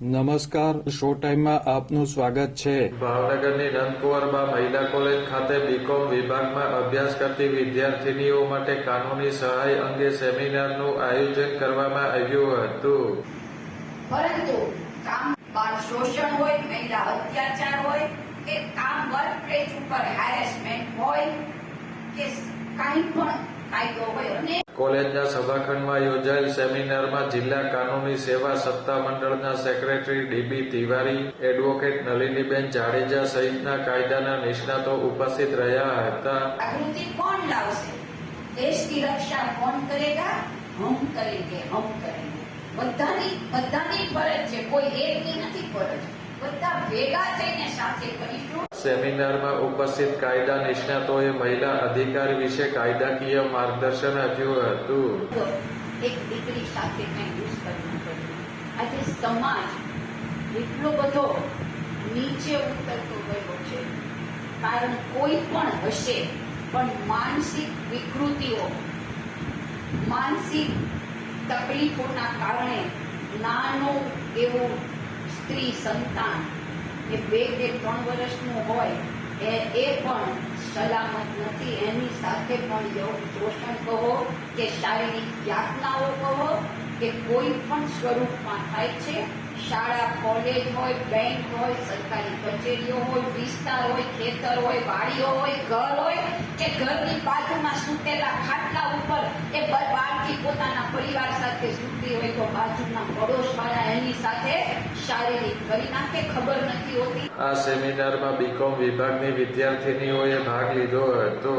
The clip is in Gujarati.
નમસ્કાર, શો ટાઈમમાં આપનું સ્વાગત છે। ભાવનગરની નંદકુંવરબા મહિલા કોલેજ ખાતે બીકોમ વિભાગમાં અભ્યાસ કરતી વિદ્યાર્થીનીઓ માટે કાનૂની સહાય અંગે સેમિનારનું આયોજન કરવામાં આવ્યું હતું। પરંતુ કામ બાળ શોષણ હોય, મહિલા અત્યાચાર હોય કે કામ વર્ક પ્લેસ ઉપર હેરેસમેન્ટ હોય કે કાંઈ પણ કાયદો હોય અને કોલેજના સભાખંડમાં યોજાયેલ સેમિનારમાં જિલ્લા કાનૂની સેવા સત્તા મંડળના secretary DB Tiwari, advocate Naliniben Jadeja સહિતના કાયદાના નિષ્ણાતો ઉપસ્થિત રહ્યા હતા। જાગૃતિ કોણ લાવશે? દેશની રક્ષા કોણ કરેગા? હમ કરેંગે, હમ કરેંગે। બધાની ફરજ છે, કોઈ એકની નથી ફરજ, બધા ભેગા થઈને સાથે કરીશું। સેમિનારમાં ઉપસ્થિત કાયદા નિષ્ણાતોએ મહિલા અધિકાર વિશે કાયદાકીય માર્ગદર્શન આપ્યું હતું। એક દીકરી સાથે કંઈ દુષ્કર્મ કર્યું, આજે સમાજ એટલો બધો નીચે ઉતરતો ગયો છે, કારણ કોઈ પણ હશે પણ માનસિક વિકૃતિઓ, માનસિક તકલીફોના કારણે નાનું એવું સ્ત્રી સંતાન એ 2 કે 3 વર્ષનું હોય એ પણ સલામત નથી। એની સાથે પણ યૌન શોષણ કહો કે શારીરિક યાતનાઓ કહો કે કોઈ પણ સ્વરૂપમાં થાય છે। શાળા, કોલેજ હોય, બેંક હોય, સરકારી કચેરીઓ હોય, વિસ્તાર હોય, ખેતર હોય, વાડીઓ હોય, ઘર હોય કે ઘરની બાજુમાં સૂતેલા ખાટલા ઉપર એ બાળકી પોતાના પરિવાર સાથે સૂતી હોય તો બાજુના પડોશવાળા એની સાથે શારીરિક કરી નાખે, ખબર નથી હોતી। આ સેમિનારમાં બીકોમ વિભાગની વિદ્યાર્થીનીઓએ ભાગ લીધો હતો।